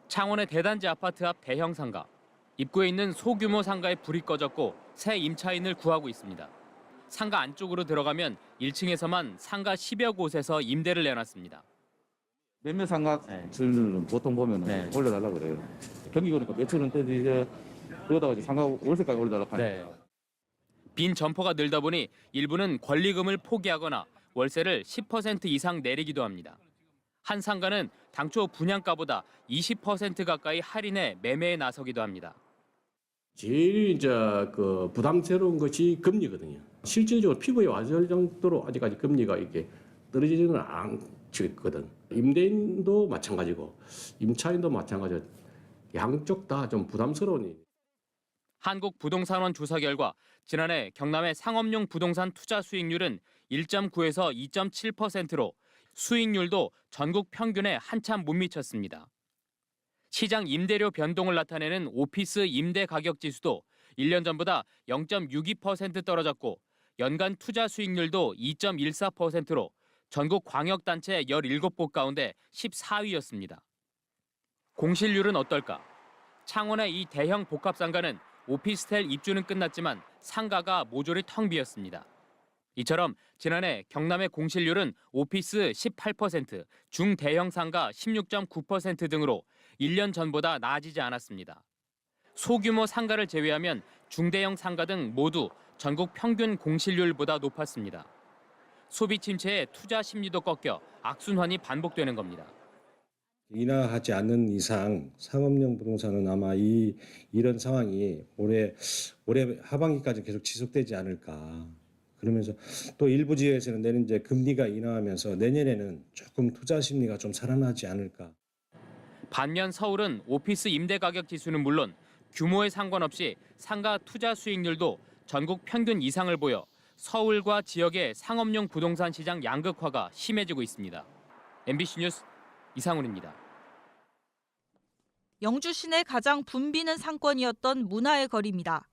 창원의 대단지 아파트 앞 대형 상가. 입구에 있는 소규모 상가에 불이 꺼졌고 새 임차인을 구하고 있습니다. 상가 안쪽으로 들어가면 1층에서만 상가 10여 곳에서 임대를 내놨습니다. 몇몇 상가들은 보통 보면 올려달라고 그래요. 경기 오니까 며칠 원대지 이제 그러다가 이제 상가 월세까지 올려달라고 하니까. 빈 점포가 늘다 보니 일부는 권리금을 포기하거나 월세를 10% 이상 내리기도 합니다. 한 상가는 당초 분양가보다 20% 가까이 할인해 매매에 나서기도 합니다. 제일 이제 부담스러운 것이 금리거든요. 실질적으로 피부에 와닿을 정도로 아직까지 금리가 이렇게 떨어지지는 않거든. 임대인도 마찬가지고 임차인도 마찬가지고 양쪽 다 좀 부담스러운 일. 한국부동산원 조사 결과 지난해 경남의 상업용 부동산 투자 수익률은 1.9에서 2.7%로 수익률도 전국 평균에 한참 못 미쳤습니다. 시장 임대료 변동을 나타내는 오피스 임대 가격 지수도 1년 전보다 0.62% 떨어졌고 연간 투자 수익률도 2.14%로 전국 광역단체 17곳 가운데 14위였습니다. 공실률은 어떨까? 창원의 이 대형 복합상가는 오피스텔 입주는 끝났지만 상가가 모조리 텅 비었습니다. 이처럼 지난해 경남의 공실률은 오피스 18%, 중대형 상가 16.9% 등으로 1년 전보다 나아지지 않았습니다. 소규모 상가를 제외하면 중대형 상가 등 모두 전국 평균 공실률보다 높았습니다. 소비 침체에 투자 심리도 꺾여 악순환이 반복되는 겁니다. 인하하지 않는 이상 상업용 부동산은 아마 이런 상황이 올해 하반기까지 계속 지속되지 않을까. 그러면서 또 일부 지역에서는 내년 이제 금리가 인하하면서 내년에는 조금 투자 심리가 좀 살아나지 않을까. 반면 서울은 오피스 임대 가격 지수는 물론 규모에 상관없이 상가 투자 수익률도 전국 평균 이상을 보여 서울과 지역의 상업용 부동산 시장 양극화가 심해지고 있습니다. MBC 뉴스 이상훈입니다. 영주 시내 가장 붐비는 상권이었던 문화의 거리입니다.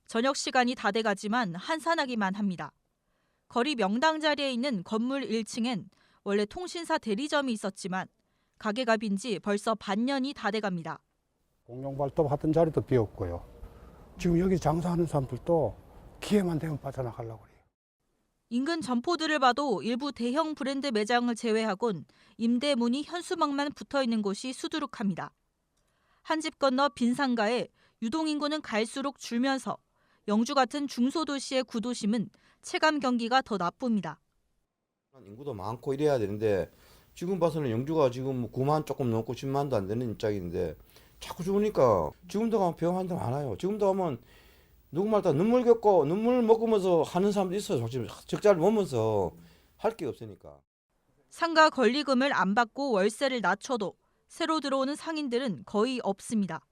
저녁 시간이 다 돼가지만 한산하기만 합니다. 거리 명당 자리에 있는 건물 1층엔 원래 통신사 대리점이 있었지만 가게가 빈 지 벌써 반년이 다 돼갑니다. 공영 발톱 하던 자리도 비었고요. 지금 여기 장사하는 사람들도 기회만 되면 빠져나가려고 그래요. 인근 점포들을 봐도 일부 대형 브랜드 매장을 제외하곤 임대 문이 현수막만 붙어 있는 곳이 수두룩합니다. 한 집 건너 빈 상가에 유동인구는 갈수록 줄면서 영주 같은 중소도시의 구도심은 체감 경기가 더 나쁩니다. 인구도 많고 이래야 되는데 지금 봐서는 영주가 지금 9만 조금 넘고 10만도 안 되는 입장인데 자꾸 죽으니까 지금도 가면 병원한 데 많아요. 지금도 가면 누구말다 눈물 겪고 눈물 먹으면서 하는 사람도 있어요. 적자를 보면서 할 게 없으니까. 상가 권리금을 안 받고 월세를 낮춰도 새로 들어오는 상인들은 거의 없습니다.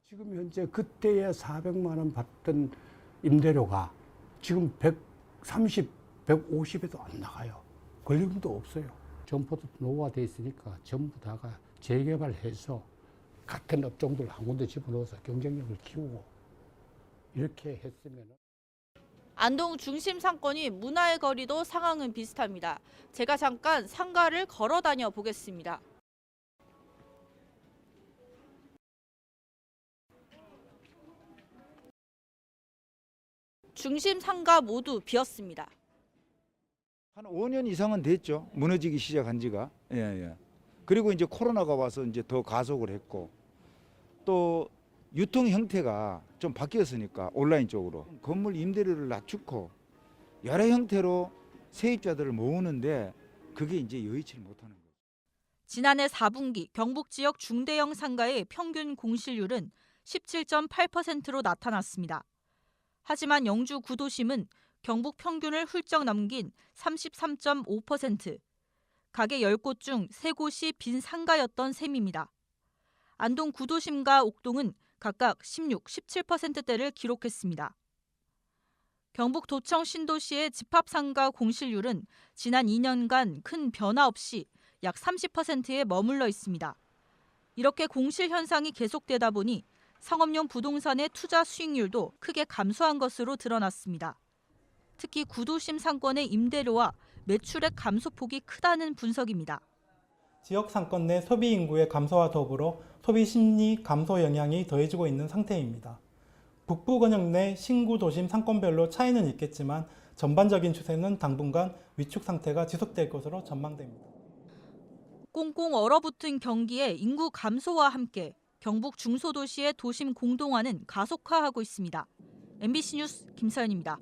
지금 현재 그때의 400만 원 받던 임대료가 지금 130, 150에도 안 나가요. 권리금도 없어요. 점포도 노후화돼 있으니까 전부 다가 재개발해서 같은 업종들 한 군데 집어넣어서 경쟁력을 키우고 이렇게 했으면. 안동 중심 상권이 문화의 거리도 상황은 비슷합니다. 제가 잠깐 상가를 걸어 다녀 보겠습니다. 중심 상가 모두 비었습니다. 한 5년 이상은 됐죠. 무너지기 시작한 지가. 그리고 이제 코로나가 와서 이제 더 가속을 했고 또 유통 형태가 좀 바뀌었으니까 온라인 쪽으로 건물 임대료를 낮추고 여러 형태로 세입자들을 모으는데 그게 이제 여의치를 못하는 거죠. 지난해 4분기 경북 지역 중대형 상가의 평균 공실률은 17.8%로 나타났습니다. 하지만 영주 구도심은 경북 평균을 훌쩍 넘긴 33.5%, 가게 10곳 중 3곳이 빈 상가였던 셈입니다. 안동 구도심과 옥동은 각각 16, 17%대를 기록했습니다. 경북 도청 신도시의 집합상가 공실률은 지난 2년간 큰 변화 없이 약 30%에 머물러 있습니다. 이렇게 공실 현상이 계속되다 보니 상업용 부동산의 투자 수익률도 크게 감소한 것으로 드러났습니다. 특히 구도심 상권의 임대료와 매출액 감소폭이 크다는 분석입니다. 지역 상권 내 소비 인구의 감소와 더불어 소비 심리 감소 영향이 더해지고 있는 상태입니다. 북부 권역 내 신구 도심 상권별로 차이는 있겠지만 전반적인 추세는 당분간 위축 상태가 지속될 것으로 전망됩니다. 꽁꽁 얼어붙은 경기에 인구 감소와 함께 경북 중소도시의 도심 공동화는 가속화하고 있습니다. MBC 뉴스 김서연입니다.